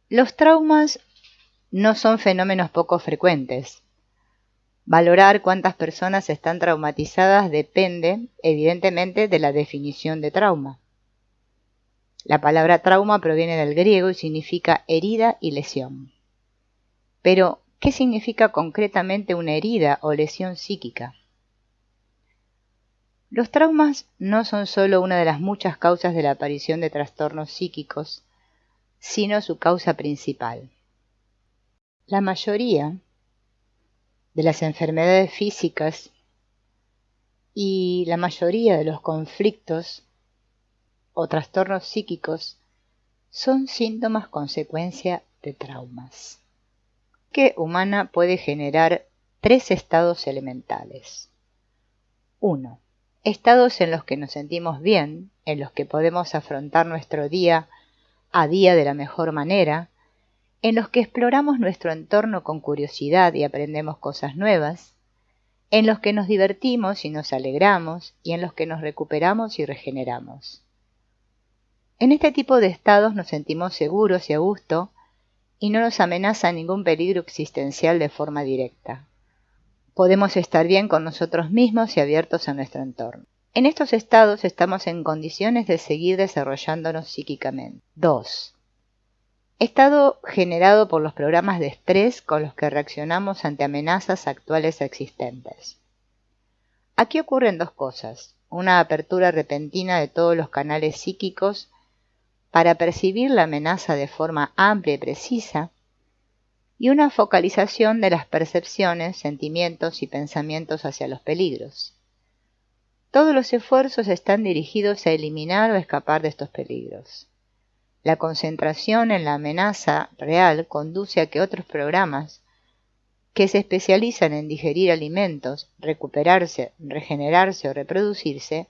Los traumas no son fenómenos poco frecuentes. Valorar cuántas personas están traumatizadas depende, evidentemente, de la definición de trauma. La palabra trauma proviene del griego y significa herida y lesión. Pero, ¿qué significa concretamente una herida o lesión psíquica? Los traumas no son solo una de las muchas causas de la aparición de trastornos psíquicos, sino su causa principal. La mayoría de las enfermedades físicas y la mayoría de los conflictos o trastornos psíquicos son síntomas consecuencia de traumas. La psique humana puede generar 3 estados elementales. 1. Estados en los que nos sentimos bien, en los que podemos afrontar nuestro día a día de la mejor manera, en los que exploramos nuestro entorno con curiosidad y aprendemos cosas nuevas, en los que nos divertimos y nos alegramos, y en los que nos recuperamos y regeneramos. En este tipo de estados nos sentimos seguros y a gusto, y no nos amenaza ningún peligro existencial de forma directa. Podemos estar bien con nosotros mismos y abiertos a nuestro entorno. En estos estados estamos en condiciones de seguir desarrollándonos psíquicamente. 2. Estado generado por los programas de estrés con los que reaccionamos ante amenazas actuales existentes. Aquí ocurren 2 cosas: una apertura repentina de todos los canales psíquicos para percibir la amenaza de forma amplia y precisa, y una focalización de las percepciones, sentimientos y pensamientos hacia los peligros. Todos los esfuerzos están dirigidos a eliminar o escapar de estos peligros. La concentración en la amenaza real conduce a que otros programas, que se especializan en digerir alimentos, recuperarse, regenerarse o reproducirse,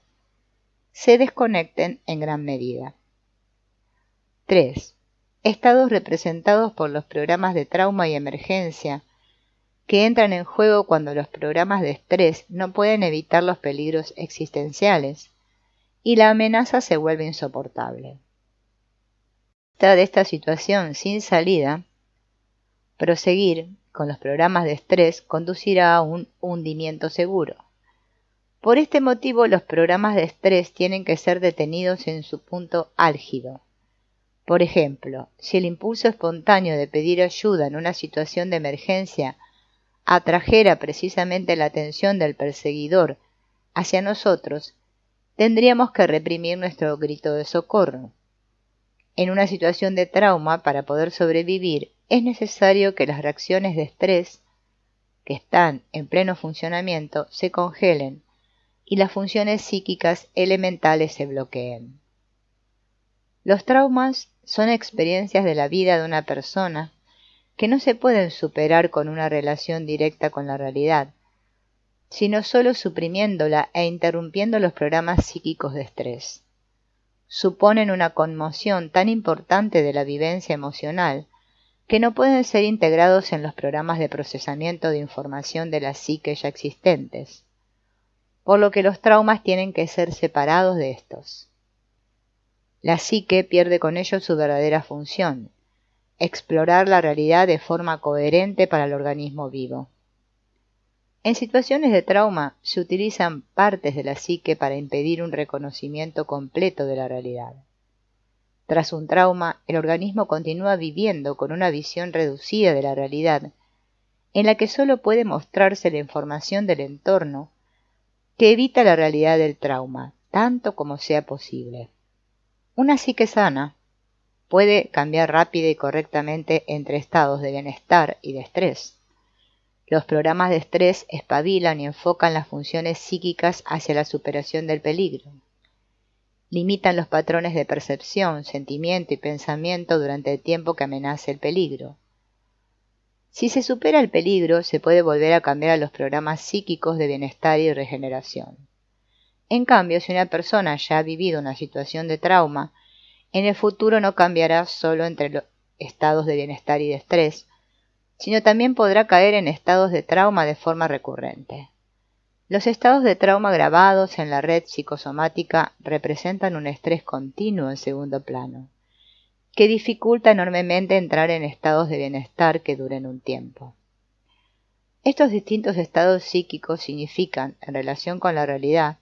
se desconecten en gran medida. 3. Estados representados por los programas de trauma y emergencia, que entran en juego cuando los programas de estrés no pueden evitar los peligros existenciales y la amenaza se vuelve insoportable. De esta situación sin salida, proseguir con los programas de estrés conducirá a un hundimiento seguro. Por este motivo, los programas de estrés tienen que ser detenidos en su punto álgido. Por ejemplo, si el impulso espontáneo de pedir ayuda en una situación de emergencia atrajera precisamente la atención del perseguidor hacia nosotros, tendríamos que reprimir nuestro grito de socorro. En una situación de trauma, para poder sobrevivir, es necesario que las reacciones de estrés, que están en pleno funcionamiento, se congelen y las funciones psíquicas elementales se bloqueen. Los traumas son experiencias de la vida de una persona que no se pueden superar con una relación directa con la realidad, sino solo suprimiéndola e interrumpiendo los programas psíquicos de estrés. Suponen una conmoción tan importante de la vivencia emocional que no pueden ser integrados en los programas de procesamiento de información de la psique ya existentes, por lo que los traumas tienen que ser separados de estos. La psique pierde con ello su verdadera función: explorar la realidad de forma coherente para el organismo vivo. En situaciones de trauma se utilizan partes de la psique para impedir un reconocimiento completo de la realidad. Tras un trauma, el organismo continúa viviendo con una visión reducida de la realidad, en la que solo puede mostrarse la información del entorno que evita la realidad del trauma, tanto como sea posible. Una psique sana puede cambiar rápida y correctamente entre estados de bienestar y de estrés. Los programas de estrés espabilan y enfocan las funciones psíquicas hacia la superación del peligro. Limitan los patrones de percepción, sentimiento y pensamiento durante el tiempo que amenace el peligro. Si se supera el peligro, se puede volver a cambiar a los programas psíquicos de bienestar y regeneración. En cambio, si una persona ya ha vivido una situación de trauma, en el futuro no cambiará solo entre los estados de bienestar y de estrés, sino también podrá caer en estados de trauma de forma recurrente. Los estados de trauma grabados en la red psicosomática representan un estrés continuo en segundo plano, que dificulta enormemente entrar en estados de bienestar que duren un tiempo. Estos distintos estados psíquicos significan, en relación con la realidad,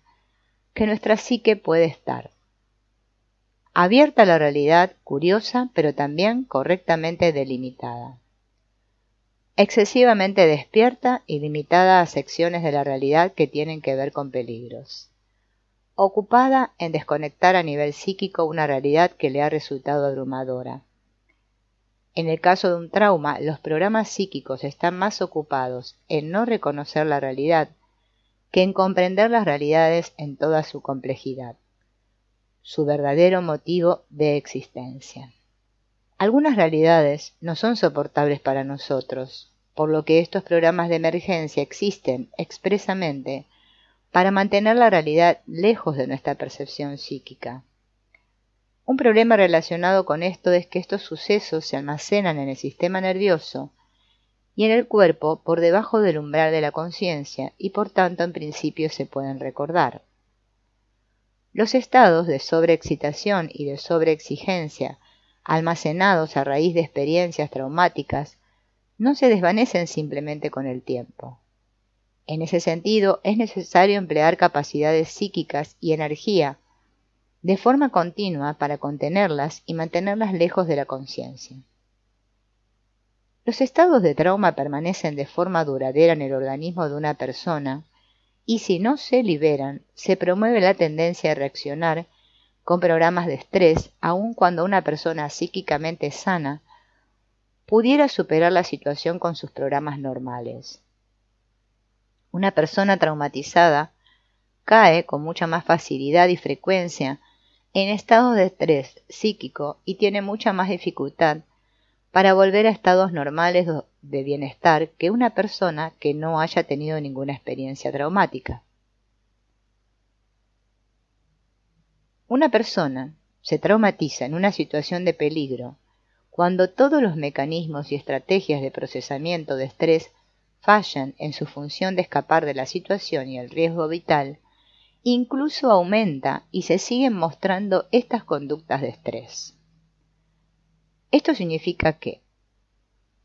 que nuestra psique puede estar abierta a la realidad, curiosa, pero también correctamente delimitada, excesivamente despierta y limitada a secciones de la realidad que tienen que ver con peligros, ocupada en desconectar a nivel psíquico una realidad que le ha resultado abrumadora. En el caso de un trauma, los programas psíquicos están más ocupados en no reconocer la realidad que en comprender las realidades en toda su complejidad, su verdadero motivo de existencia. Algunas realidades no son soportables para nosotros, por lo que estos programas de emergencia existen expresamente para mantener la realidad lejos de nuestra percepción psíquica. Un problema relacionado con esto es que estos sucesos se almacenan en el sistema nervioso y en el cuerpo por debajo del umbral de la conciencia y por tanto en principio se pueden recordar. Los estados de sobreexcitación y de sobreexigencia almacenados a raíz de experiencias traumáticas no se desvanecen simplemente con el tiempo. En ese sentido, es necesario emplear capacidades psíquicas y energía de forma continua para contenerlas y mantenerlas lejos de la conciencia. Los estados de trauma permanecen de forma duradera en el organismo de una persona y si no se liberan, se promueve la tendencia a reaccionar con programas de estrés, aun cuando una persona psíquicamente sana pudiera superar la situación con sus programas normales. Una persona traumatizada cae con mucha más facilidad y frecuencia en estados de estrés psíquico y tiene mucha más dificultad para volver a estados normales de bienestar que una persona que no haya tenido ninguna experiencia traumática. Una persona se traumatiza en una situación de peligro cuando todos los mecanismos y estrategias de procesamiento de estrés fallan en su función de escapar de la situación y el riesgo vital. Incluso aumenta y se siguen mostrando estas conductas de estrés. Esto significa que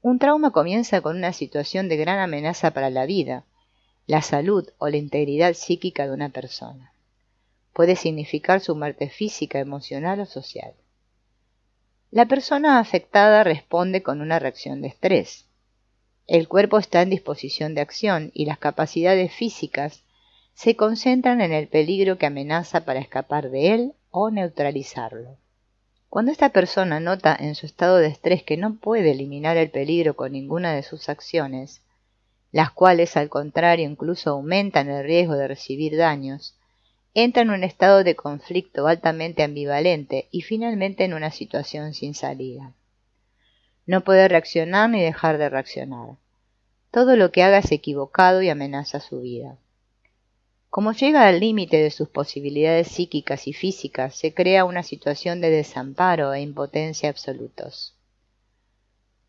un trauma comienza con una situación de gran amenaza para la vida, la salud o la integridad psíquica de una persona. Puede significar su muerte física, emocional o social. La persona afectada responde con una reacción de estrés. El cuerpo está en disposición de acción y las capacidades físicas se concentran en el peligro que amenaza para escapar de él o neutralizarlo. Cuando esta persona nota en su estado de estrés que no puede eliminar el peligro con ninguna de sus acciones, las cuales al contrario incluso aumentan el riesgo de recibir daños, entra en un estado de conflicto altamente ambivalente y finalmente en una situación sin salida. No puede reaccionar ni dejar de reaccionar. Todo lo que haga es equivocado y amenaza su vida. Como llega al límite de sus posibilidades psíquicas y físicas, se crea una situación de desamparo e impotencia absolutos.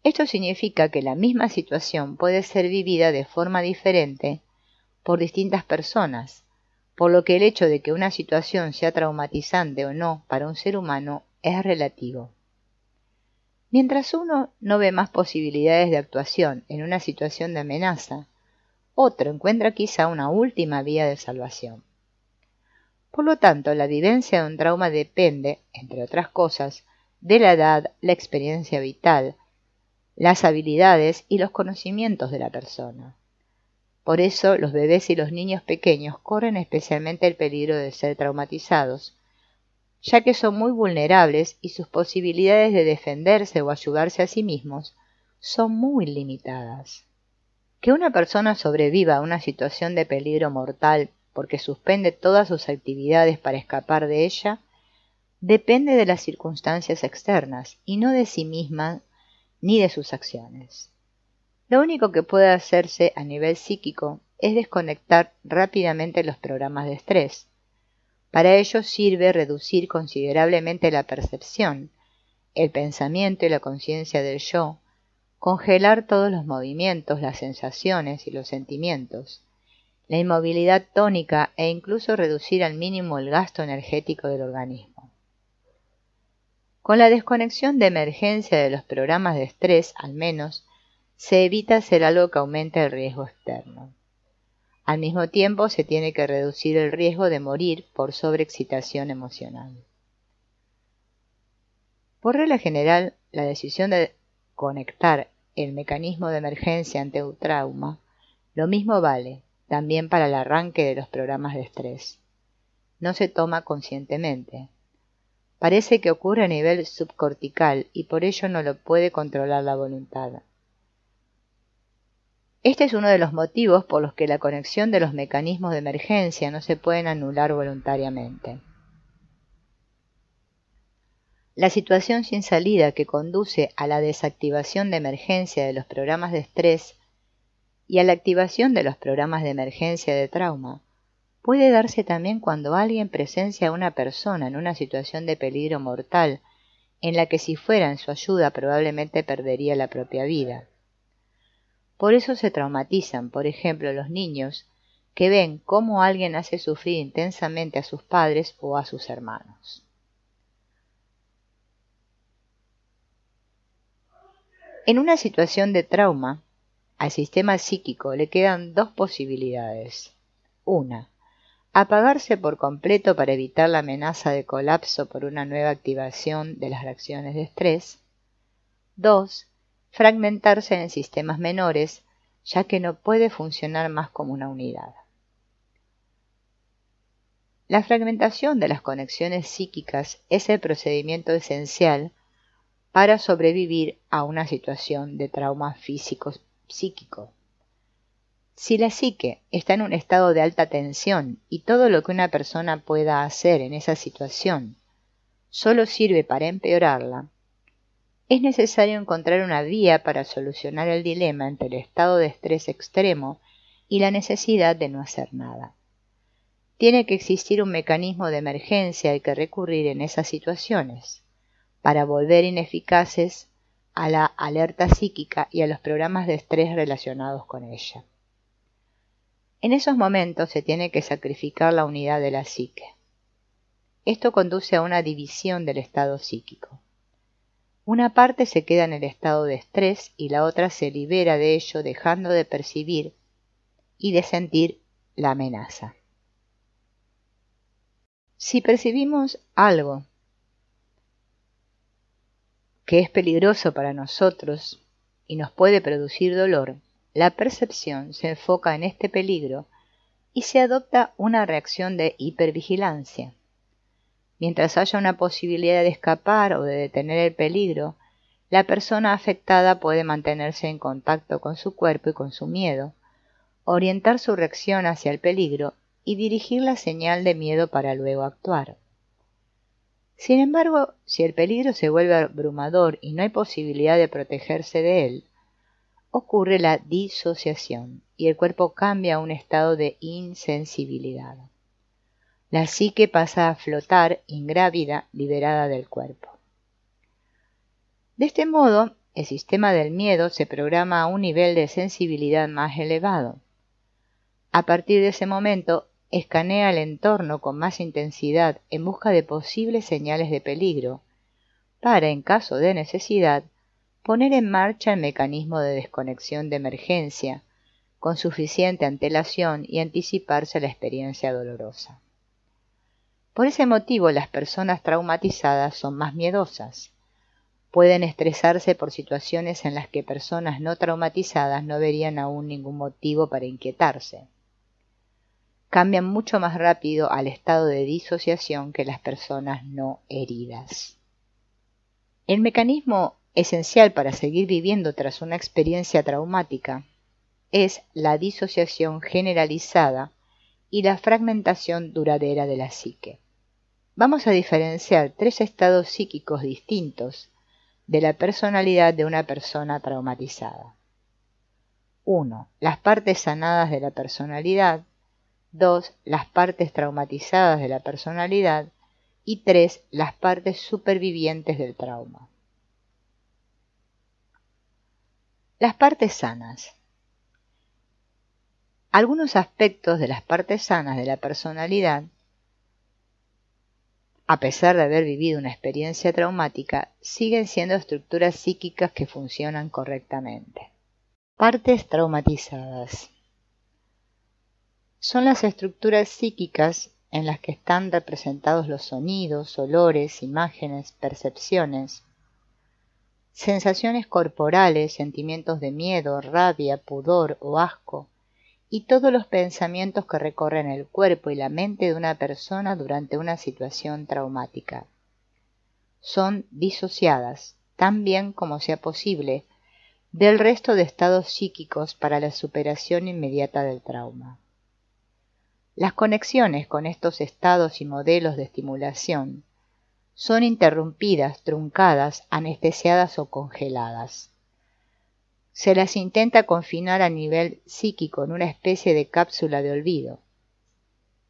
Esto significa que la misma situación puede ser vivida de forma diferente por distintas personas, por lo que el hecho de que una situación sea traumatizante o no para un ser humano es relativo. Mientras uno no ve más posibilidades de actuación en una situación de amenaza, otro encuentra quizá una última vía de salvación. Por lo tanto, la vivencia de un trauma depende, entre otras cosas, de la edad, la experiencia vital, las habilidades y los conocimientos de la persona. Por eso, los bebés y los niños pequeños corren especialmente el peligro de ser traumatizados, ya que son muy vulnerables y sus posibilidades de defenderse o ayudarse a sí mismos son muy limitadas. Que una persona sobreviva a una situación de peligro mortal porque suspende todas sus actividades para escapar de ella, depende de las circunstancias externas y no de sí misma ni de sus acciones. Lo único que puede hacerse a nivel psíquico es desconectar rápidamente los programas de estrés. Para ello sirve reducir considerablemente la percepción, el pensamiento y la conciencia del yo, congelar todos los movimientos, las sensaciones y los sentimientos, la inmovilidad tónica e incluso reducir al mínimo el gasto energético del organismo. Con la desconexión de emergencia de los programas de estrés, al menos, se evita hacer algo que aumente el riesgo externo. Al mismo tiempo, se tiene que reducir el riesgo de morir por sobreexcitación emocional. Por regla general, la decisión de conectar el mecanismo de emergencia ante un trauma, lo mismo vale también para el arranque de los programas de estrés. No se toma conscientemente. Parece que ocurre a nivel subcortical y por ello no lo puede controlar la voluntad. Este es uno de los motivos por los que la conexión de los mecanismos de emergencia no se pueden anular voluntariamente. La situación sin salida que conduce a la desactivación de emergencia de los programas de estrés y a la activación de los programas de emergencia de trauma puede darse también cuando alguien presencia a una persona en una situación de peligro mortal en la que si fuera en su ayuda probablemente perdería la propia vida. Por eso se traumatizan, por ejemplo, los niños que ven cómo alguien hace sufrir intensamente a sus padres o a sus hermanos. En una situación de trauma, al sistema psíquico le quedan dos posibilidades. Una, apagarse por completo para evitar la amenaza de colapso por una nueva activación de las reacciones de estrés. 2. Fragmentarse en sistemas menores, ya que no puede funcionar más como una unidad. La fragmentación de las conexiones psíquicas es el procedimiento esencial para sobrevivir a una situación de trauma físico-psíquico. Si la psique está en un estado de alta tensión y todo lo que una persona pueda hacer en esa situación solo sirve para empeorarla, es necesario encontrar una vía para solucionar el dilema entre el estado de estrés extremo y la necesidad de no hacer nada. Tiene que existir un mecanismo de emergencia al que recurrir en esas situaciones, para volver ineficaces a la alerta psíquica y a los programas de estrés relacionados con ella. En esos momentos se tiene que sacrificar la unidad de la psique. Esto conduce a una división del estado psíquico. Una parte se queda en el estado de estrés y la otra se libera de ello dejando de percibir y de sentir la amenaza. Si percibimos algo que es peligroso para nosotros y nos puede producir dolor, la percepción se enfoca en este peligro y se adopta una reacción de hipervigilancia. Mientras haya una posibilidad de escapar o de detener el peligro, la persona afectada puede mantenerse en contacto con su cuerpo y con su miedo, orientar su reacción hacia el peligro y dirigir la señal de miedo para luego actuar. Sin embargo, si el peligro se vuelve abrumador y no hay posibilidad de protegerse de él, ocurre la disociación y el cuerpo cambia a un estado de insensibilidad. La psique pasa a flotar ingrávida, liberada del cuerpo. De este modo, el sistema del miedo se programa a un nivel de sensibilidad más elevado. A partir de ese momento, escanea el entorno con más intensidad en busca de posibles señales de peligro, para, en caso de necesidad, poner en marcha el mecanismo de desconexión de emergencia, con suficiente antelación y anticiparse a la experiencia dolorosa. Por ese motivo, las personas traumatizadas son más miedosas. Pueden estresarse por situaciones en las que personas no traumatizadas no verían aún ningún motivo para inquietarse. Cambian mucho más rápido al estado de disociación que las personas no heridas. El mecanismo esencial para seguir viviendo tras una experiencia traumática es la disociación generalizada y la fragmentación duradera de la psique. Vamos a diferenciar tres estados psíquicos distintos de la personalidad de una persona traumatizada. 1. Las partes sanadas de la personalidad. 2. Las partes traumatizadas de la personalidad. Y 3. Las partes supervivientes del trauma. Las partes sanas. Algunos aspectos de las partes sanas de la personalidad a pesar de haber vivido una experiencia traumática, siguen siendo estructuras psíquicas que funcionan correctamente. Partes traumatizadas. Son las estructuras psíquicas en las que están representados los sonidos, olores, imágenes, percepciones, sensaciones corporales, sentimientos de miedo, rabia, pudor o asco, y todos los pensamientos que recorren el cuerpo y la mente de una persona durante una situación traumática. Son disociadas, tan bien como sea posible, del resto de estados psíquicos para la superación inmediata del trauma. Las conexiones con estos estados y modelos de estimulación son interrumpidas, truncadas, anestesiadas o congeladas. Se las intenta confinar a nivel psíquico en una especie de cápsula de olvido.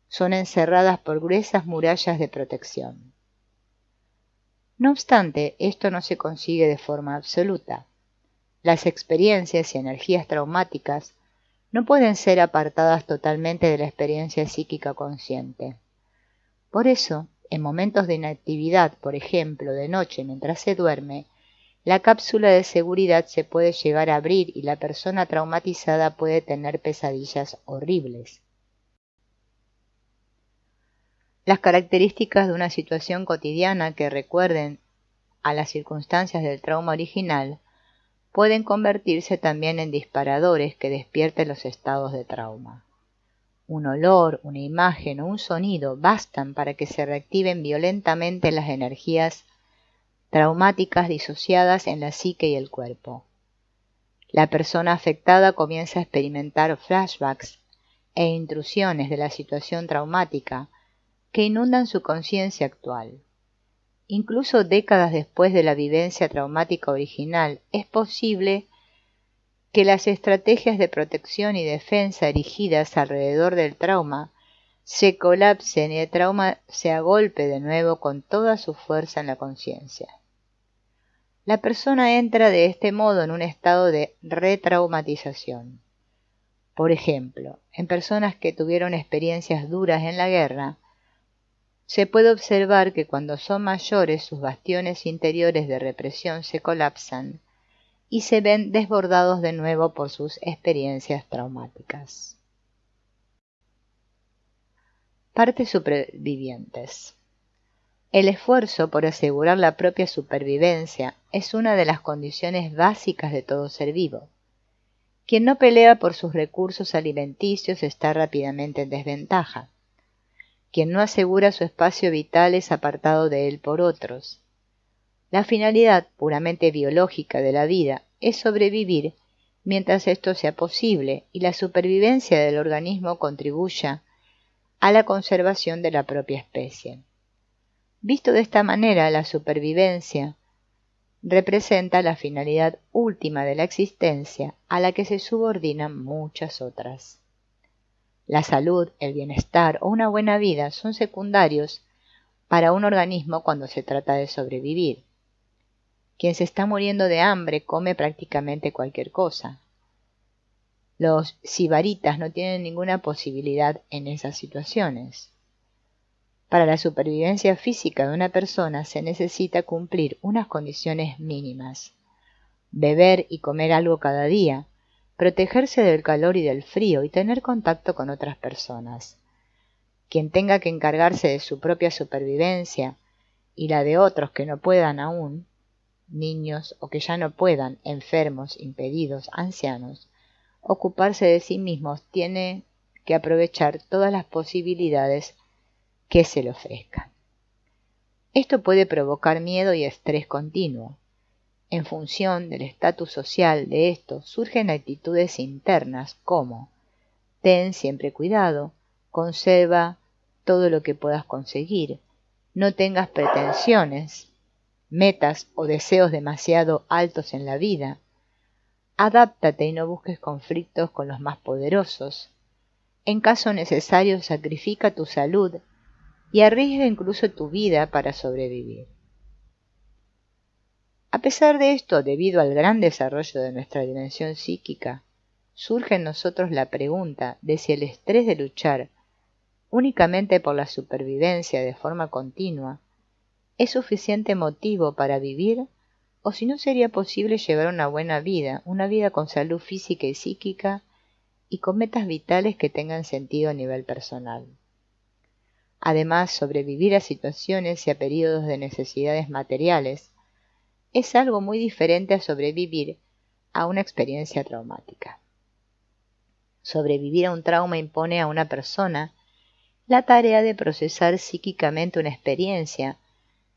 Son encerradas por gruesas murallas de protección. No obstante, esto no se consigue de forma absoluta. Las experiencias y energías traumáticas no pueden ser apartadas totalmente de la experiencia psíquica consciente. Por eso, en momentos de inactividad, por ejemplo, de noche mientras se duerme, la cápsula de seguridad se puede llegar a abrir y la persona traumatizada puede tener pesadillas horribles. Las características de una situación cotidiana que recuerden a las circunstancias del trauma original pueden convertirse también en disparadores que despierten los estados de trauma. Un olor, una imagen o un sonido bastan para que se reactiven violentamente las energías traumáticas disociadas en la psique y el cuerpo. La persona afectada comienza a experimentar flashbacks e intrusiones de la situación traumática que inundan su conciencia actual. Incluso décadas después de la vivencia traumática original, es posible que las estrategias de protección y defensa erigidas alrededor del trauma se colapsen y el trauma se agolpe de nuevo con toda su fuerza en la conciencia. La persona entra de este modo en un estado de retraumatización. Por ejemplo, en personas que tuvieron experiencias duras en la guerra, se puede observar que cuando son mayores sus bastiones interiores de represión se colapsan y se ven desbordados de nuevo por sus experiencias traumáticas. Partes supervivientes. El esfuerzo por asegurar la propia supervivencia es una de las condiciones básicas de todo ser vivo. Quien no pelea por sus recursos alimenticios está rápidamente en desventaja. Quien no asegura su espacio vital es apartado de él por otros. La finalidad puramente biológica de la vida es sobrevivir mientras esto sea posible y la supervivencia del organismo contribuya a la conservación de la propia especie. Visto de esta manera, la supervivencia representa la finalidad última de la existencia a la que se subordinan muchas otras. La salud, el bienestar o una buena vida son secundarios para un organismo cuando se trata de sobrevivir. Quien se está muriendo de hambre come prácticamente cualquier cosa. Los sibaritas no tienen ninguna posibilidad en esas situaciones. Para la supervivencia física de una persona se necesita cumplir unas condiciones mínimas: beber y comer algo cada día, protegerse del calor y del frío y tener contacto con otras personas. Quien tenga que encargarse de su propia supervivencia y la de otros que no puedan aún, niños o que ya no puedan, enfermos, impedidos, ancianos, ocuparse de sí mismos, tiene que aprovechar todas las posibilidades que se le ofrezcan. Esto puede provocar miedo y estrés continuo. En función del estatus social de esto surgen actitudes internas como: ten siempre cuidado, conserva todo lo que puedas conseguir, no tengas pretensiones, metas o deseos demasiado altos en la vida, adáptate y no busques conflictos con los más poderosos, en caso necesario sacrifica tu salud y arriesga incluso tu vida para sobrevivir. A pesar de esto, debido al gran desarrollo de nuestra dimensión psíquica, surge en nosotros la pregunta de si el estrés de luchar únicamente por la supervivencia de forma continua ¿Es suficiente motivo para vivir? ¿O si no sería posible llevar una buena vida, una vida con salud física y psíquica y con metas vitales que tengan sentido a nivel personal? Además, sobrevivir a situaciones y a periodos de necesidades materiales es algo muy diferente a sobrevivir a una experiencia traumática. Sobrevivir a un trauma impone a una persona la tarea de procesar psíquicamente una experiencia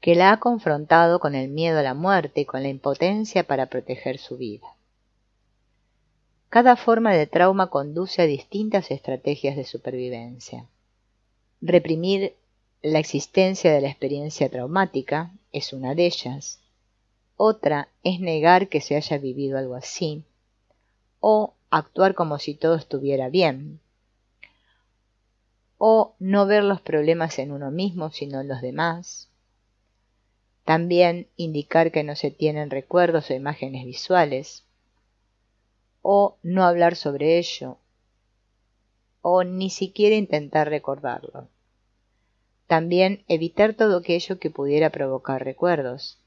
que la ha confrontado con el miedo a la muerte y con la impotencia para proteger su vida. Cada forma de trauma conduce a distintas estrategias de supervivencia. Reprimir la existencia de la experiencia traumática es una de ellas. Otra es negar que se haya vivido algo así, o actuar como si todo estuviera bien, o no ver los problemas en uno mismo sino en los demás. También indicar que no se tienen recuerdos o imágenes visuales, o no hablar sobre ello, o ni siquiera intentar recordarlo. También evitar todo aquello que pudiera provocar recuerdos,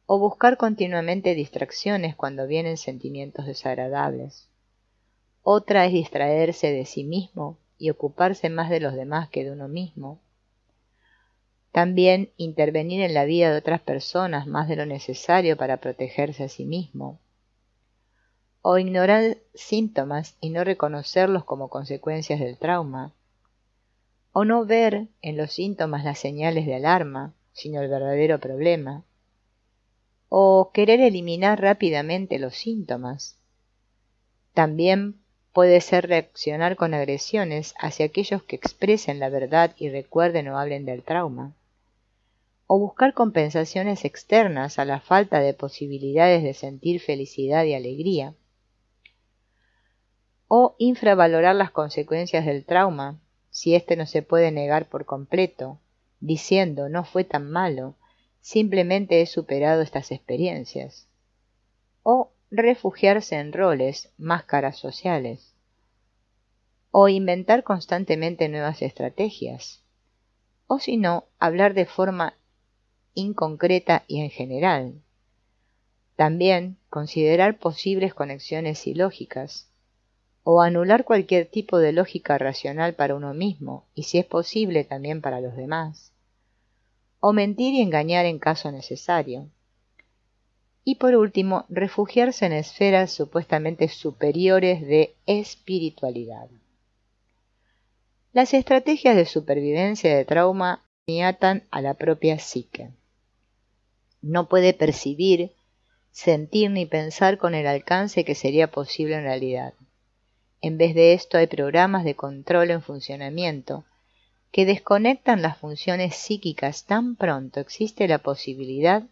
o buscar continuamente distracciones cuando vienen sentimientos desagradables. Otra es distraerse de sí mismo y ocuparse más de los demás que de uno mismo. También intervenir en la vida de otras personas más de lo necesario para protegerse a sí mismo. O ignorar síntomas y no reconocerlos como consecuencias del trauma. O no ver en los síntomas las señales de alarma, sino el verdadero problema. O querer eliminar rápidamente los síntomas. También puede ser reaccionar con agresiones hacia aquellos que expresen la verdad y recuerden o hablen del trauma. O buscar compensaciones externas a la falta de posibilidades de sentir felicidad y alegría. O infravalorar las consecuencias del trauma, si éste no se puede negar por completo, diciendo no fue tan malo, simplemente he superado estas experiencias. O refugiarse en roles, máscaras sociales. O inventar constantemente nuevas estrategias. O si no, hablar de forma inconcreta y en general. También considerar posibles conexiones ilógicas, o anular cualquier tipo de lógica racional para uno mismo, y si es posible también para los demás. O mentir y engañar en caso necesario. Y por último, refugiarse en esferas supuestamente superiores de espiritualidad. Las estrategias de supervivencia de trauma maniatan a la propia psique. No puede percibir, sentir ni pensar con el alcance que sería posible en realidad. En vez de esto hay programas de control en funcionamiento que desconectan las funciones psíquicas tan pronto existe la posibilidad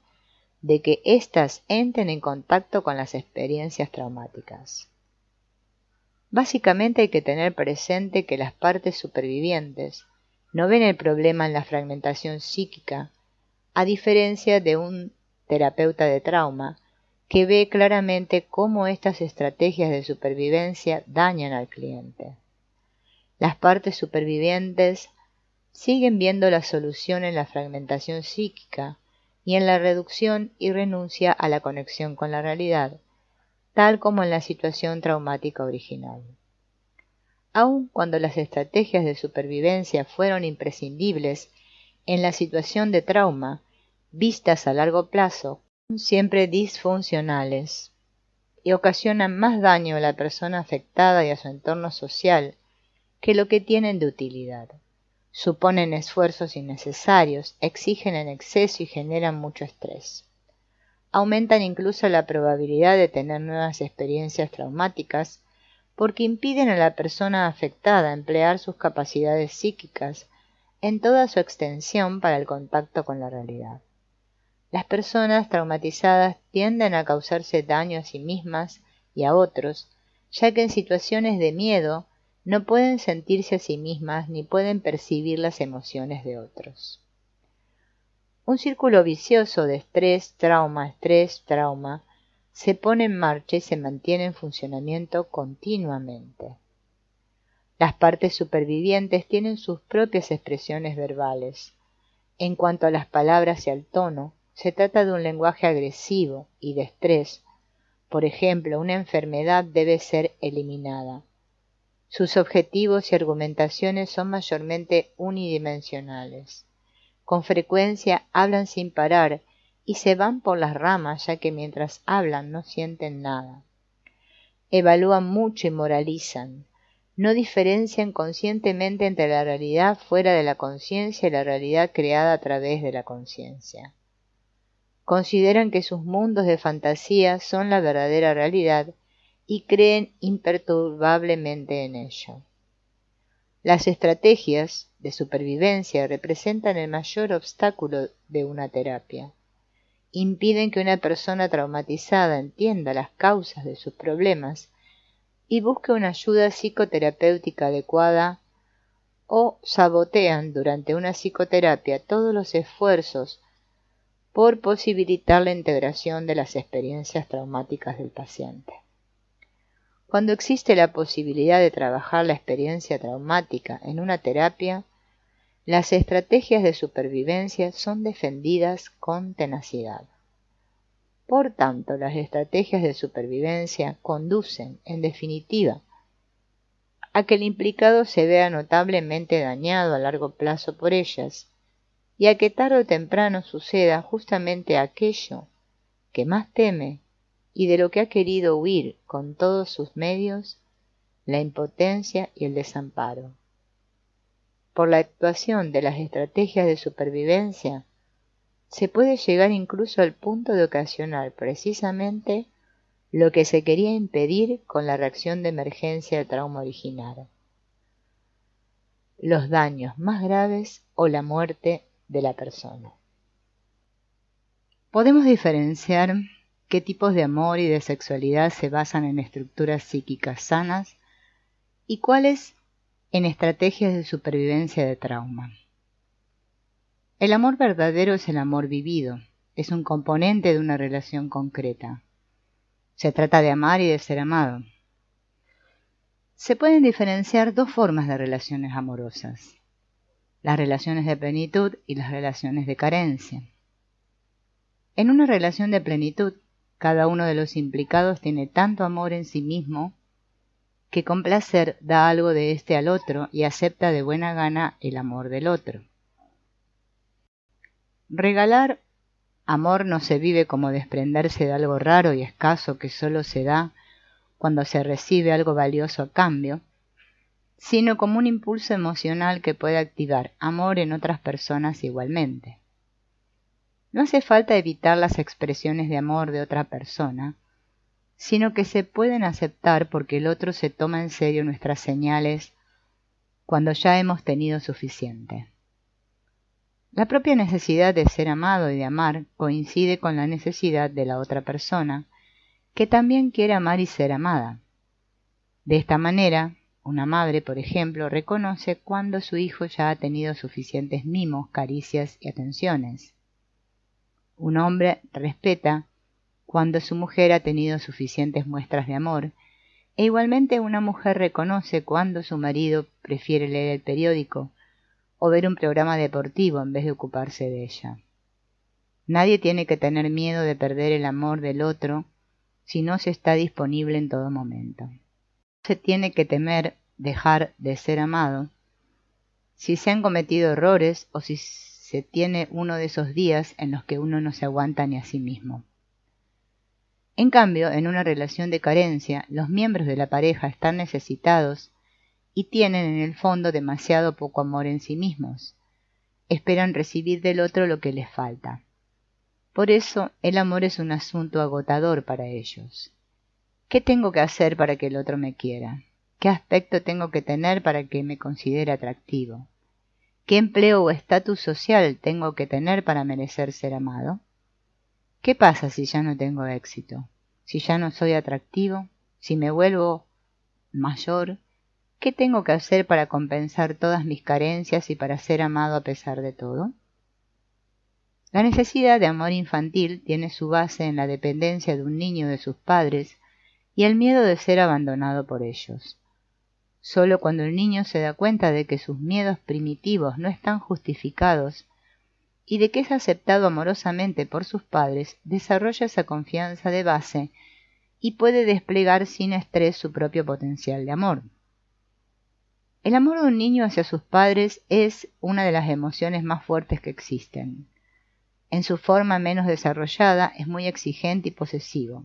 de que éstas entren en contacto con las experiencias traumáticas. Básicamente hay que tener presente que las partes supervivientes no ven el problema en la fragmentación psíquica, a diferencia de un terapeuta de trauma que ve claramente cómo estas estrategias de supervivencia dañan al cliente. Las partes supervivientes siguen viendo la solución en la fragmentación psíquica y en la reducción y renuncia a la conexión con la realidad, tal como en la situación traumática original. Aun cuando las estrategias de supervivencia fueron imprescindibles en la situación de trauma, vistas a largo plazo, son siempre disfuncionales y ocasionan más daño a la persona afectada y a su entorno social que lo que tienen de utilidad. Suponen esfuerzos innecesarios, exigen en exceso y generan mucho estrés. Aumentan incluso la probabilidad de tener nuevas experiencias traumáticas porque impiden a la persona afectada emplear sus capacidades psíquicas en toda su extensión para el contacto con la realidad. Las personas traumatizadas tienden a causarse daño a sí mismas y a otros, ya que en situaciones de miedo no pueden sentirse a sí mismas ni pueden percibir las emociones de otros. Un círculo vicioso de estrés, trauma, se pone en marcha y se mantiene en funcionamiento continuamente. Las partes supervivientes tienen sus propias expresiones verbales, En cuanto a las palabras y al tono, se trata de un lenguaje agresivo y de estrés. Por ejemplo, una enfermedad debe ser eliminada. Sus objetivos y argumentaciones son mayormente unidimensionales. Con frecuencia hablan sin parar y se van por las ramas, ya que mientras hablan no sienten nada. Evalúan mucho y moralizan. No diferencian conscientemente entre la realidad fuera de la conciencia y la realidad creada a través de la conciencia. Consideran que sus mundos de fantasía son la verdadera realidad y creen imperturbablemente en ello. Las estrategias de supervivencia representan el mayor obstáculo de una terapia. Impiden que una persona traumatizada entienda las causas de sus problemas y busque una ayuda psicoterapéutica adecuada, o sabotean durante una psicoterapia todos los esfuerzos por posibilitar la integración de las experiencias traumáticas del paciente. Cuando existe la posibilidad de trabajar la experiencia traumática en una terapia, las estrategias de supervivencia son defendidas con tenacidad. Por tanto, las estrategias de supervivencia conducen, en definitiva, a que el implicado se vea notablemente dañado a largo plazo por ellas y a que tarde o temprano suceda justamente aquello que más teme y de lo que ha querido huir con todos sus medios, la impotencia y el desamparo. Por la actuación de las estrategias de supervivencia, se puede llegar incluso al punto de ocasionar precisamente lo que se quería impedir con la reacción de emergencia al trauma original: los daños más graves o la muerte de la persona. Podemos diferenciar qué tipos de amor y de sexualidad se basan en estructuras psíquicas sanas y cuáles en estrategias de supervivencia de trauma. El amor verdadero es el amor vivido, es un componente de una relación concreta. Se trata de amar y de ser amado. Se pueden diferenciar dos formas de relaciones amorosas: las relaciones de plenitud y las relaciones de carencia. En una relación de plenitud, cada uno de los implicados tiene tanto amor en sí mismo que con placer da algo de este al otro y acepta de buena gana el amor del otro. Regalar amor no se vive como desprenderse de algo raro y escaso que solo se da cuando se recibe algo valioso a cambio, sino como un impulso emocional que puede activar amor en otras personas igualmente. No hace falta evitar las expresiones de amor de otra persona, sino que se pueden aceptar porque el otro se toma en serio nuestras señales cuando ya hemos tenido suficiente. La propia necesidad de ser amado y de amar coincide con la necesidad de la otra persona, que también quiere amar y ser amada. De esta manera, una madre, por ejemplo, reconoce cuando su hijo ya ha tenido suficientes mimos, caricias y atenciones. Un hombre respeta cuando su mujer ha tenido suficientes muestras de amor, e igualmente una mujer reconoce cuando su marido prefiere leer el periódico o ver un programa deportivo en vez de ocuparse de ella. Nadie tiene que tener miedo de perder el amor del otro si no se está disponible en todo momento. Se tiene que temer dejar de ser amado si se han cometido errores o si se tiene uno de esos días en los que uno no se aguanta ni a sí mismo. En cambio, en una relación de carencia, los miembros de la pareja están necesitados y tienen en el fondo demasiado poco amor en sí mismos. Esperan recibir del otro lo que les falta. Por eso, el amor es un asunto agotador para ellos. ¿Qué tengo que hacer para que el otro me quiera? ¿Qué aspecto tengo que tener para que me considere atractivo? ¿Qué empleo o estatus social tengo que tener para merecer ser amado? ¿Qué pasa si ya no tengo éxito? ¿Si ya no soy atractivo? ¿Si me vuelvo mayor? ¿Qué tengo que hacer para compensar todas mis carencias y para ser amado a pesar de todo? La necesidad de amor infantil tiene su base en la dependencia de un niño de sus padres y el miedo de ser abandonado por ellos. Solo cuando el niño se da cuenta de que sus miedos primitivos no están justificados, y de que es aceptado amorosamente por sus padres, desarrolla esa confianza de base y puede desplegar sin estrés su propio potencial de amor. El amor de un niño hacia sus padres es una de las emociones más fuertes que existen. En su forma menos desarrollada es muy exigente y posesivo.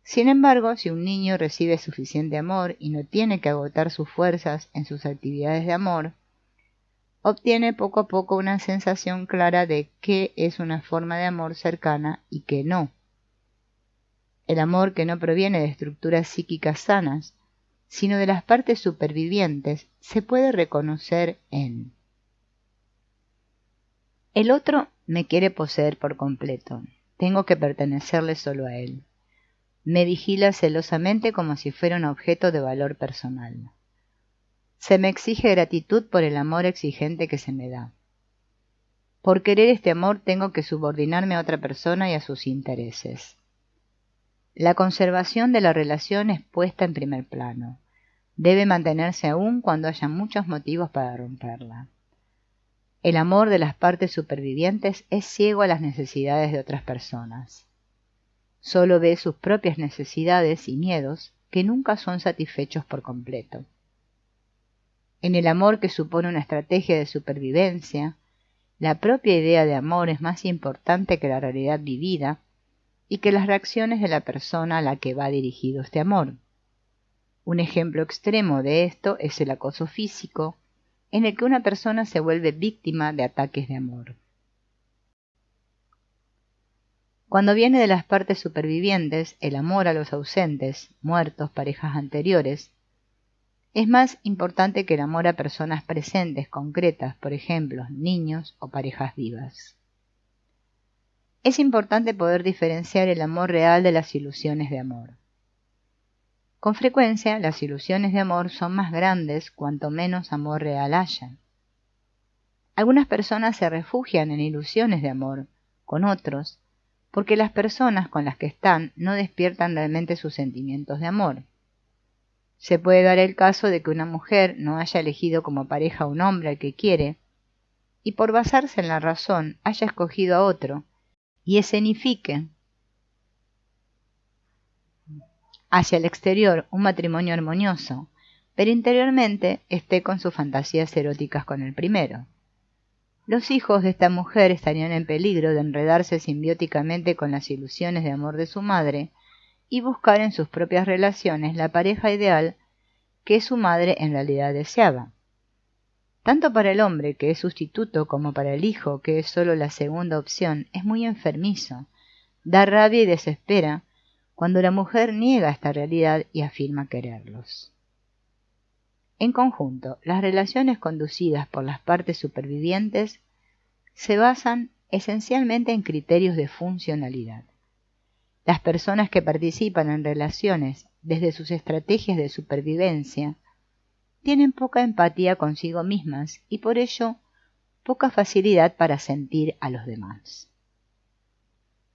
Sin embargo, si un niño recibe suficiente amor y no tiene que agotar sus fuerzas en sus actividades de amor, obtiene poco a poco una sensación clara de qué es una forma de amor cercana y qué no. El amor que no proviene de estructuras psíquicas sanas, sino de las partes supervivientes, se puede reconocer en: el otro me quiere poseer por completo, tengo que pertenecerle solo a él. Me vigila celosamente como si fuera un objeto de valor personal. Se me exige gratitud por el amor exigente que se me da. Por querer este amor tengo que subordinarme a otra persona y a sus intereses. La conservación de la relación es puesta en primer plano. Debe mantenerse aún cuando haya muchos motivos para romperla. El amor de las partes supervivientes es ciego a las necesidades de otras personas. Solo ve sus propias necesidades y miedos que nunca son satisfechos por completo. En el amor que supone una estrategia de supervivencia, la propia idea de amor es más importante que la realidad vivida y que las reacciones de la persona a la que va dirigido este amor. Un ejemplo extremo de esto es el acoso físico, en el que una persona se vuelve víctima de ataques de amor. Cuando viene de las partes supervivientes, el amor a los ausentes, muertos, parejas anteriores, es más importante que el amor a personas presentes, concretas, por ejemplo, niños o parejas vivas. Es importante poder diferenciar el amor real de las ilusiones de amor. Con frecuencia, las ilusiones de amor son más grandes cuanto menos amor real haya. Algunas personas se refugian en ilusiones de amor con otros porque las personas con las que están no despiertan realmente sus sentimientos de amor. Se puede dar el caso de que una mujer no haya elegido como pareja a un hombre al que quiere, y por basarse en la razón haya escogido a otro, y escenifique hacia el exterior un matrimonio armonioso, pero interiormente esté con sus fantasías eróticas con el primero. Los hijos de esta mujer estarían en peligro de enredarse simbióticamente con las ilusiones de amor de su madre y buscar en sus propias relaciones la pareja ideal que su madre en realidad deseaba. Tanto para el hombre, que es sustituto, como para el hijo, que es solo la segunda opción, es muy enfermizo, da rabia y desespera cuando la mujer niega esta realidad y afirma quererlos. En conjunto, las relaciones conducidas por las partes supervivientes se basan esencialmente en criterios de funcionalidad. Las personas que participan en relaciones desde sus estrategias de supervivencia tienen poca empatía consigo mismas y por ello poca facilidad para sentir a los demás.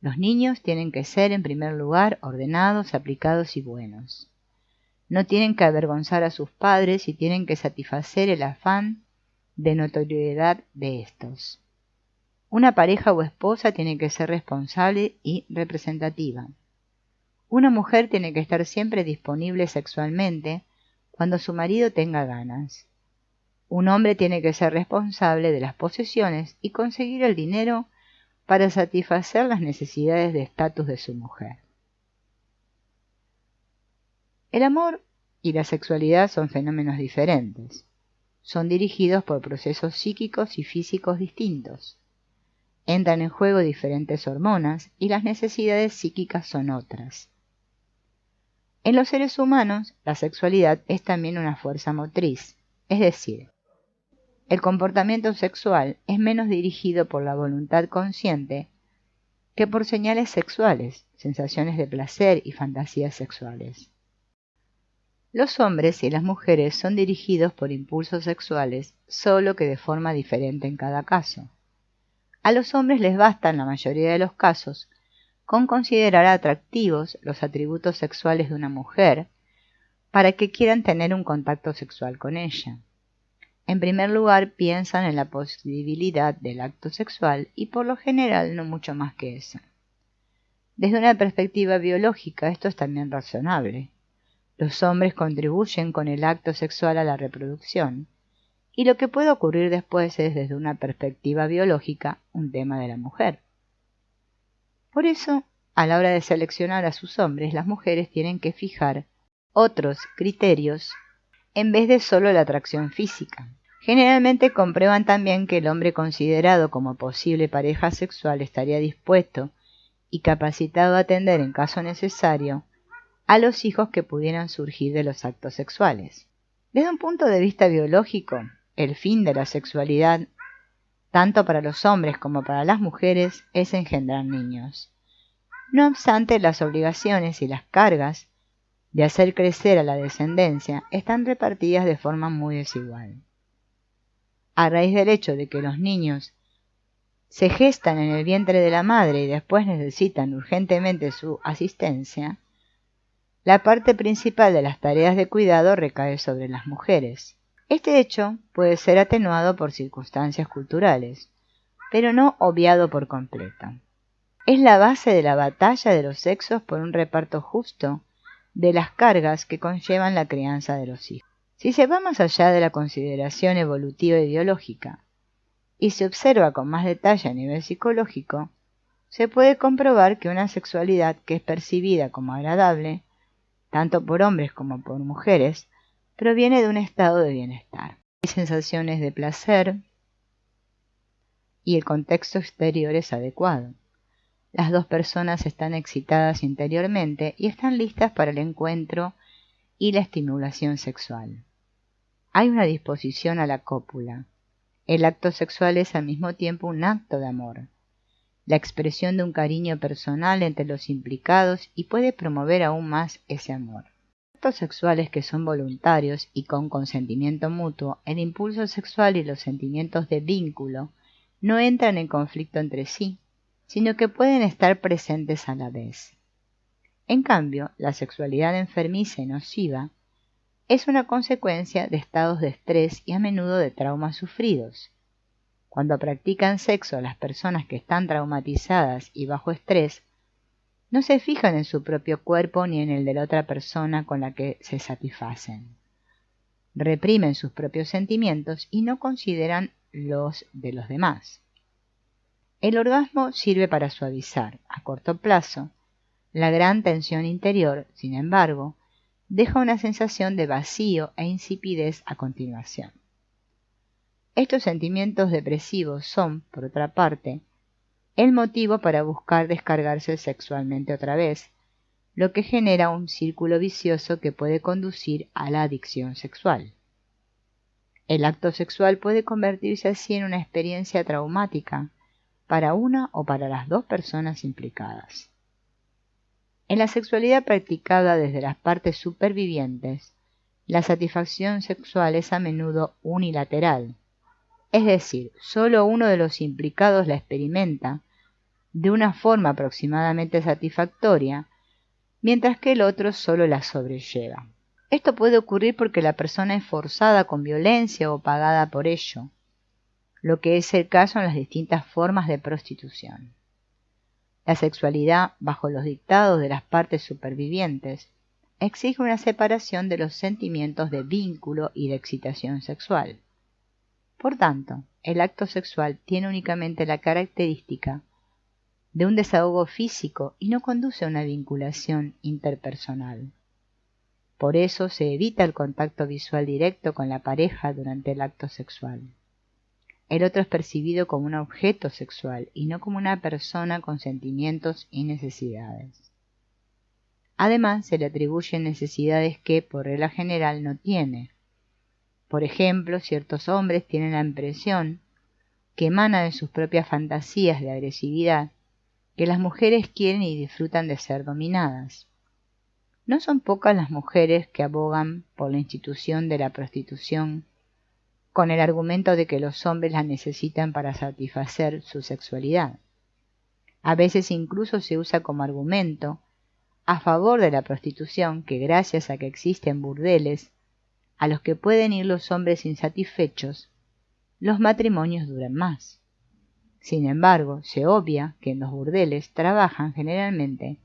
Los niños tienen que ser, en primer lugar, ordenados, aplicados y buenos. No tienen que avergonzar a sus padres y tienen que satisfacer el afán de notoriedad de estos. Una pareja o esposa tiene que ser responsable y representativa. Una mujer tiene que estar siempre disponible sexualmente cuando su marido tenga ganas. Un hombre tiene que ser responsable de las posesiones y conseguir el dinero para satisfacer las necesidades de estatus de su mujer. El amor y la sexualidad son fenómenos diferentes. Son dirigidos por procesos psíquicos y físicos distintos. Entran en juego diferentes hormonas y las necesidades psíquicas son otras. En los seres humanos, la sexualidad es también una fuerza motriz, es decir, el comportamiento sexual es menos dirigido por la voluntad consciente que por señales sexuales, sensaciones de placer y fantasías sexuales. Los hombres y las mujeres son dirigidos por impulsos sexuales, solo que de forma diferente en cada caso. A los hombres les basta en la mayoría de los casos con considerar atractivos los atributos sexuales de una mujer para que quieran tener un contacto sexual con ella. En primer lugar, piensan en la posibilidad del acto sexual y por lo general no mucho más que eso. Desde una perspectiva biológica, esto es también razonable. Los hombres contribuyen con el acto sexual a la reproducción, y lo que puede ocurrir después es, desde una perspectiva biológica, un tema de la mujer. Por eso, a la hora de seleccionar a sus hombres, las mujeres tienen que fijar otros criterios en vez de solo la atracción física. Generalmente comprueban también que el hombre considerado como posible pareja sexual estaría dispuesto y capacitado a atender en caso necesario a los hijos que pudieran surgir de los actos sexuales. Desde un punto de vista biológico, el fin de la sexualidad, tanto para los hombres como para las mujeres, es engendrar niños. No obstante, las obligaciones y las cargas de hacer crecer a la descendencia están repartidas de forma muy desigual. A raíz del hecho de que los niños se gestan en el vientre de la madre y después necesitan urgentemente su asistencia, la parte principal de las tareas de cuidado recae sobre las mujeres. Este hecho puede ser atenuado por circunstancias culturales, pero no obviado por completo. Es la base de la batalla de los sexos por un reparto justo de las cargas que conllevan la crianza de los hijos. Si se va más allá de la consideración evolutiva y biológica, y se observa con más detalle a nivel psicológico, se puede comprobar que una sexualidad que es percibida como agradable, tanto por hombres como por mujeres, proviene de un estado de bienestar. Hay sensaciones de placer y el contexto exterior es adecuado. Las dos personas están excitadas interiormente y están listas para el encuentro y la estimulación sexual. Hay una disposición a la cópula. El acto sexual es al mismo tiempo un acto de amor, la expresión de un cariño personal entre los implicados y puede promover aún más ese amor. Actos sexuales que son voluntarios y con consentimiento mutuo, el impulso sexual y los sentimientos de vínculo no entran en conflicto entre sí, sino que pueden estar presentes a la vez. En cambio, la sexualidad enfermiza y nociva es una consecuencia de estados de estrés y a menudo de traumas sufridos. Cuando practican sexo las personas que están traumatizadas y bajo estrés, no se fijan en su propio cuerpo ni en el de la otra persona con la que se satisfacen. Reprimen sus propios sentimientos y no consideran los de los demás. El orgasmo sirve para suavizar, a corto plazo, la gran tensión interior. Sin embargo, deja una sensación de vacío e insipidez a continuación. Estos sentimientos depresivos son, por otra parte, el motivo para buscar descargarse sexualmente otra vez, lo que genera un círculo vicioso que puede conducir a la adicción sexual. El acto sexual puede convertirse así en una experiencia traumática para una o para las dos personas implicadas. En la sexualidad practicada desde las partes supervivientes, la satisfacción sexual es a menudo unilateral, es decir, solo uno de los implicados la experimenta de una forma aproximadamente satisfactoria, mientras que el otro solo la sobrelleva. Esto puede ocurrir porque la persona es forzada con violencia o pagada por ello, lo que es el caso en las distintas formas de prostitución. La sexualidad, bajo los dictados de las partes supervivientes, exige una separación de los sentimientos de vínculo y de excitación sexual. Por tanto, el acto sexual tiene únicamente la característica de un desahogo físico y no conduce a una vinculación interpersonal. Por eso se evita el contacto visual directo con la pareja durante el acto sexual. El otro es percibido como un objeto sexual y no como una persona con sentimientos y necesidades. Además, se le atribuyen necesidades que, por regla general, no tiene. Por ejemplo, ciertos hombres tienen la impresión, que emana de sus propias fantasías de agresividad, que las mujeres quieren y disfrutan de ser dominadas. No son pocas las mujeres que abogan por la institución de la prostitución con el argumento de que los hombres la necesitan para satisfacer su sexualidad. A veces incluso se usa como argumento a favor de la prostitución que gracias a que existen burdeles, a los que pueden ir los hombres insatisfechos, los matrimonios duran más. Sin embargo, se obvia que en los burdeles trabajan generalmente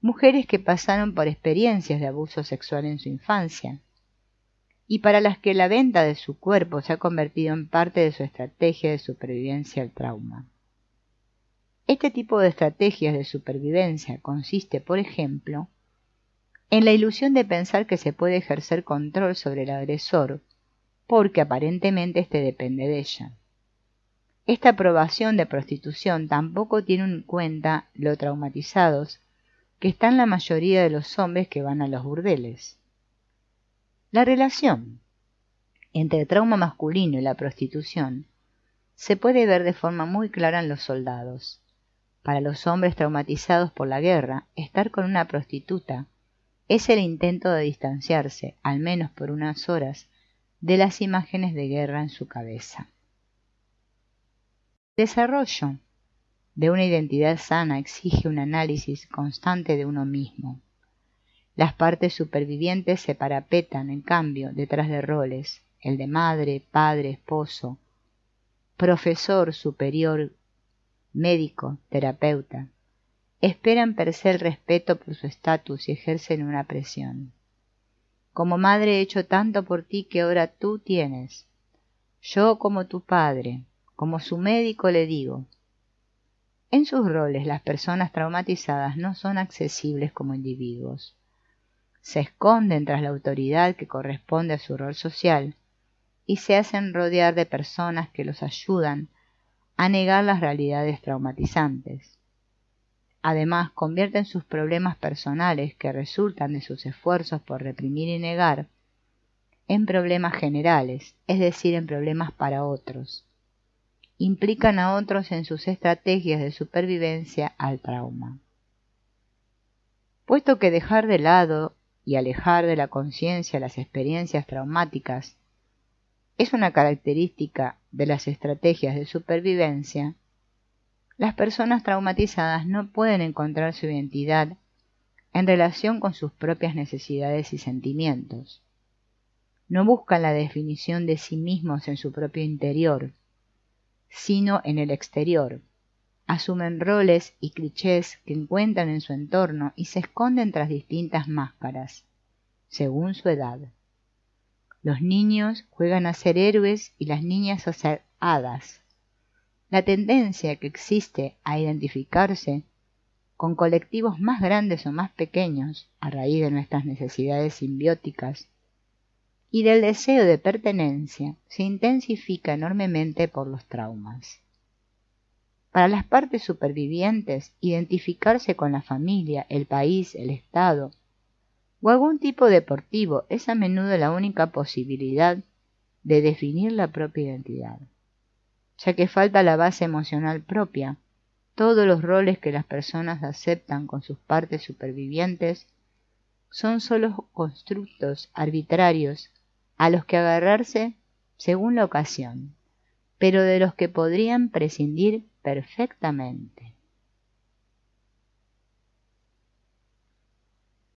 mujeres que pasaron por experiencias de abuso sexual en su infancia, y para las que la venta de su cuerpo se ha convertido en parte de su estrategia de supervivencia al trauma. Este tipo de estrategias de supervivencia consiste, por ejemplo, en la ilusión de pensar que se puede ejercer control sobre el agresor, porque aparentemente éste depende de ella. Esta aprobación de prostitución tampoco tiene en cuenta lo traumatizados que están la mayoría de los hombres que van a los burdeles. La relación entre el trauma masculino y la prostitución se puede ver de forma muy clara en los soldados. Para los hombres traumatizados por la guerra, estar con una prostituta es el intento de distanciarse, al menos por unas horas, de las imágenes de guerra en su cabeza. El desarrollo de una identidad sana exige un análisis constante de uno mismo. Las partes supervivientes se parapetan, en cambio, detrás de roles, el de madre, padre, esposo, profesor, superior, médico, terapeuta. Esperan per se el respeto por su estatus y ejercen una presión. Como madre he hecho tanto por ti que ahora tú tienes. Yo como tu padre, como su médico le digo. En sus roles las personas traumatizadas no son accesibles como individuos. Se esconden tras la autoridad que corresponde a su rol social y se hacen rodear de personas que los ayudan a negar las realidades traumatizantes. Además, convierten sus problemas personales que resultan de sus esfuerzos por reprimir y negar en problemas generales, es decir, en problemas para otros. Implican a otros en sus estrategias de supervivencia al trauma. Puesto que dejar de lado y alejar de la conciencia las experiencias traumáticas es una característica de las estrategias de supervivencia, las personas traumatizadas no pueden encontrar su identidad en relación con sus propias necesidades y sentimientos. No buscan la definición de sí mismos en su propio interior, sino en el exterior. Asumen roles y clichés que encuentran en su entorno y se esconden tras distintas máscaras, según su edad. Los niños juegan a ser héroes y las niñas a ser hadas. La tendencia que existe a identificarse con colectivos más grandes o más pequeños a raíz de nuestras necesidades simbióticas y del deseo de pertenencia se intensifica enormemente por los traumas. Para las partes supervivientes, identificarse con la familia, el país, el Estado o algún tipo deportivo es a menudo la única posibilidad de definir la propia identidad. Ya que falta la base emocional propia, todos los roles que las personas aceptan con sus partes supervivientes son solo constructos arbitrarios a los que agarrarse según la ocasión, pero de los que podrían prescindir perfectamente.